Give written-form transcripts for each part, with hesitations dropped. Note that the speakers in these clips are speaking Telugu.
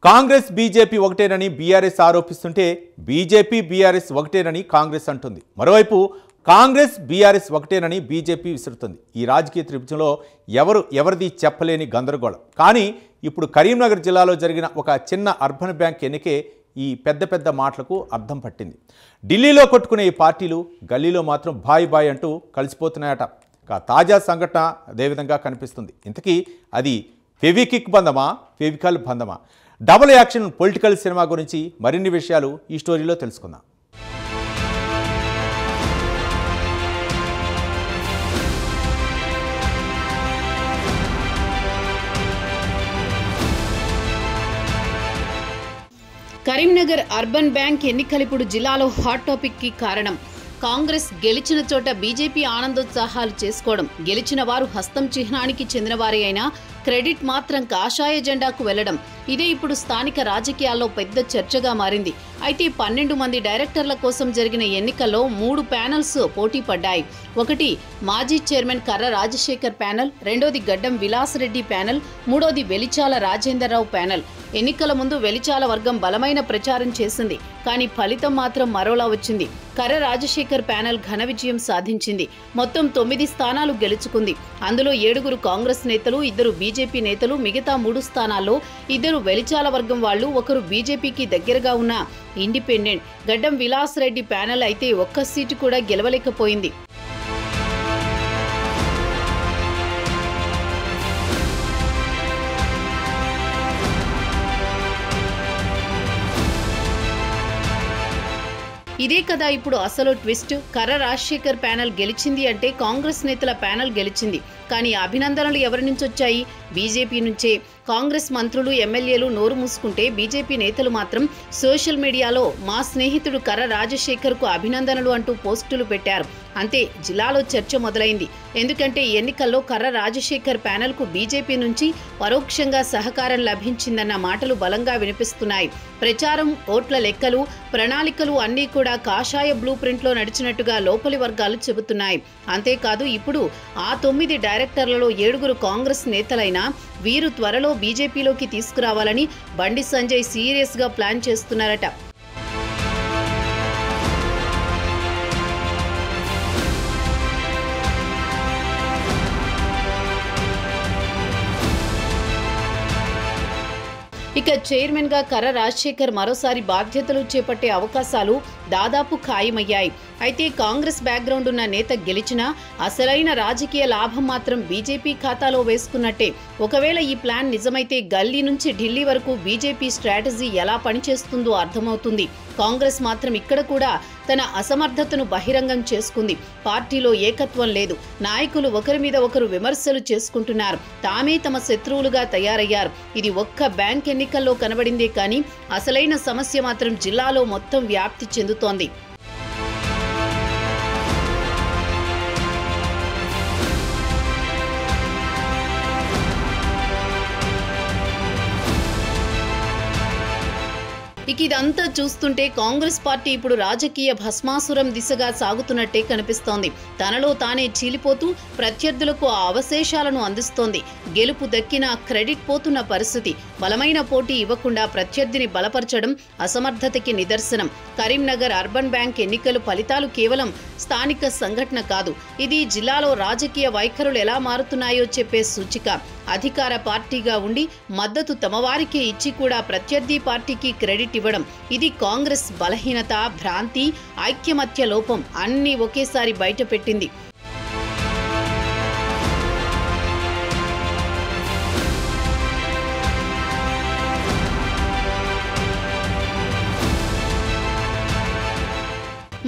కాంగ్రెస్ బీజేపీ ఒకటేనని బీఆర్ఎస్ ఆరోపిస్తుంటే బీజేపీ బీఆర్ఎస్ ఒకటేనని కాంగ్రెస్ అంటుంది. మరోవైపు కాంగ్రెస్ బీఆర్ఎస్ ఒకటేనని బీజేపీ విసురుతుంది. ఈ రాజకీయ త్రిభుజంలో ఎవరిది చెప్పలేని గందరగోళం. కానీ ఇప్పుడు కరీంనగర్ జిల్లాలో జరిగిన ఒక చిన్న అర్బన్ బ్యాంక్ ఎన్నికే ఈ పెద్ద మాటలకు అర్థం పట్టింది. ఢిల్లీలో కొట్టుకునే ఈ పార్టీలు గల్లీలో మాత్రం బాయ్ బాయ్ అంటూ కలిసిపోతున్నాయట. తాజా సంఘటన అదేవిధంగా కనిపిస్తుంది. ఇంతకీ అది ఫెవికిక్ బంధమా, ఫెవికల్ బంధమా? డబుల్ యాక్షన్ పొలిటికల్ సినిమా గురించి మరిన్ని విషయాలు ఈ స్టోరీలో తెలుసుకుందాం. కరీంనగర్ అర్బన్ బ్యాంక్ ఎన్నికలిప్పుడు జిల్లాలో హాట్ టాపిక్ కి కారణం. కాంగ్రెస్ గెలిచిన చోట బీజేపీ ఆనందోత్సాహాలు చేసుకోవడం, గెలిచిన వారు హస్తం చిహ్నానికి చెందినవారే అయినా క్రెడిట్ మాత్రం కాషాయ జెండాకు వెళ్లడం, ఇదే ఇప్పుడు స్థానిక రాజకీయాల్లో పెద్ద చర్చగా మారింది. అయితే 12 మంది డైరెక్టర్ల కోసం జరిగిన ఎన్నికల్లో 3 ప్యానెల్స్ పోటీ పడ్డాయి. ఒకటి మాజీ చైర్మన్ కర్ర రాజశేఖర్ ప్యానెల్, రెండోది గడ్డం విలాసరెడ్డి ప్యానెల్, మూడోది వెలిచాల రాజేందర్రావు ప్యానెల్. ఎన్నికల ముందు వెలిచాల వర్గం బలమైన ప్రచారం చేసింది. కానీ ఫలితం మాత్రం మరోలా వచ్చింది. కర్ర రాజశేఖర్ ప్యానెల్ ఘన విజయం సాధించింది. మొత్తం 9 స్థానాలు గెలుచుకుంది. అందులో 7 కాంగ్రెస్ నేతలు, 2 బీజేపీ నేతలు, మిగతా 3 స్థానాల్లో 2 వెలిచాల వర్గం వాళ్ళు, 1 బీజేపీకి దగ్గరగా ఉన్న ఇండిపెండెంట్. గడ్డం విలాసరెడ్డి ప్యానెల్ అయితే ఒక్క సీటు కూడా గెలవలేకపోయింది. ఇదే కదా ఇప్పుడు అసలు ట్విస్ట్. కర్ర రాజశేఖర్ ప్యానెల్ గెలిచింది అంటే కాంగ్రెస్ నేతల ప్యానెల్ గెలిచింది. కానీ అభినందనలు ఎవరి నుంచి వచ్చాయి? బీజేపీ నుంచే. కాంగ్రెస్ మంత్రులు, ఎమ్మెల్యేలు నోరు మూసుకుంటే బీజేపీ నేతలు మాత్రం సోషల్ మీడియాలో మా స్నేహితుడు కర్ర రాజశేఖర్కు అభినందనలు అంటూ పోస్టులు పెట్టారు. అంతే, జిల్లాలో చర్చ మొదలైంది. ఎందుకంటే ఎన్నికల్లో కర్ర రాజశేఖర్ ప్యానెల్కు బీజేపీ నుంచి పరోక్షంగా సహకారం లభించిందన్న మాటలు బలంగా వినిపిస్తున్నాయి. ప్రచారం, ఓట్ల లెక్కలు, ప్రణాళికలు అన్నీ కూడా కాషాయ బ్లూ ప్రింట్లో నడిచినట్టుగా లోపలి వర్గాలు చెబుతున్నాయి. అంతేకాదు, ఇప్పుడు ఆ 9 డైరెక్టర్లలో 7 కాంగ్రెస్ నేతలైనా వీరు త్వరలో బీజేపీలోకి తీసుకురావాలని బండి సంజయ్ సీరియస్గా ప్లాన్ చేస్తున్నారట. ఇక చైర్మన్ గా కర్ర రాజశేఖర్ మరోసారి బాధ్యతలు చేపట్టే అవకాశాలు దాదాపు ఖాయమయ్యాయి. అయితే కాంగ్రెస్ బ్యాక్గ్రౌండ్ ఉన్న నేత గెలిచినా అసలైన రాజకీయ లాభం మాత్రం బీజేపీ ఖాతాలో వేసుకున్నట్టే. ఒకవేళ ఈ ప్లాన్ నిజమైతే గల్లీ నుంచి ఢిల్లీ వరకు బీజేపీ స్ట్రాటజీ ఎలా పనిచేస్తుందో అర్థమవుతుంది. కాంగ్రెస్ మాత్రం ఇక్కడ కూడా తన అసమర్థతను బహిరంగం చేసుకుంది. పార్టీలో ఏకత్వం లేదు. నాయకులు ఒకరి మీద ఒకరు విమర్శలు చేసుకుంటున్నారు. తామే తమ శత్రువులుగా తయారయ్యారు. ఇది ఒక్క బ్యాంక్ ఎన్నికల్లో కనబడిందే కానీ అసలైన సమస్య మాత్రం జిల్లాలో మొత్తం వ్యాప్తి చెందుతోంది. ఇక ఇదంతా చూస్తుంటే కాంగ్రెస్ పార్టీ ఇప్పుడు రాజకీయ భస్మాసురం దిశగా సాగుతున్నట్టే కనిపిస్తోంది. తనలో తానే చీలిపోతూ ప్రత్యర్థులకు ఆ అవశేషాలను అందిస్తోంది. గెలుపు దక్కిన క్రెడిట్ పోతున్న పరిస్థితి. బలమైన పోటీ ఇవ్వకుండా ప్రత్యర్థిని బలపరచడం అసమర్థతకి నిదర్శనం. కరీంనగర్ అర్బన్ బ్యాంక్ ఎన్నికల ఫలితాలు కేవలం స్థానిక సంఘటన కాదు. ఇది జిల్లాలో రాజకీయ వైఖరులు ఎలా మారుతున్నాయో చెప్పే సూచిక. అధికార పార్టీగా ఉండి మద్దతు తమవారికే ఇచ్చి కూడా ప్రత్యర్థి పార్టీకి క్రెడిట్ ఇవ్వడం, ఇది కాంగ్రెస్ బలహీనత, భ్రాంతి, ఐక్యమత్య లోపం అన్నీ ఒకేసారి బయటపెట్టింది.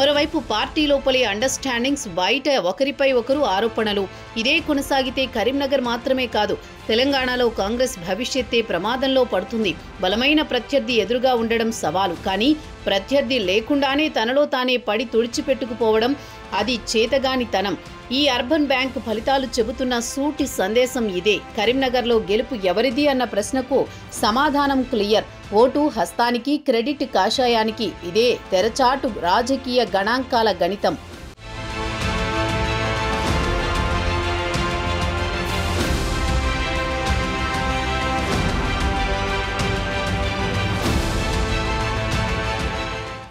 మరోవైపు పార్టీ లోపలి అండర్స్టాండింగ్స్, బయట ఒకరిపై ఒకరు ఆరోపణలు, ఇదే కొనసాగితే కరీంనగర్ మాత్రమే కాదు తెలంగాణలో కాంగ్రెస్ భవిష్యత్తే ప్రమాదంలో పడుతుంది. బలమైన ప్రత్యర్థి ఎదురుగా ఉండడం సవాలు, కానీ ప్రత్యర్థి లేకుండానే తనలో తానే పడి తుడిచిపెట్టుకుపోవడం అది చేతగానితనం. ఈ అర్బన్ బ్యాంక్ ఫలితాలు చెబుతున్న సూటి సందేశం ఇదే. కరీంనగర్లో గెలుపు ఎవరిది అన్న ప్రశ్నకు సమాధానం క్లియర్. ఓటు హస్తానికి, క్రెడిట్ కాషాయానికి. ఇదే తెరచాటు రాజకీయ గణాంకాల గణితం.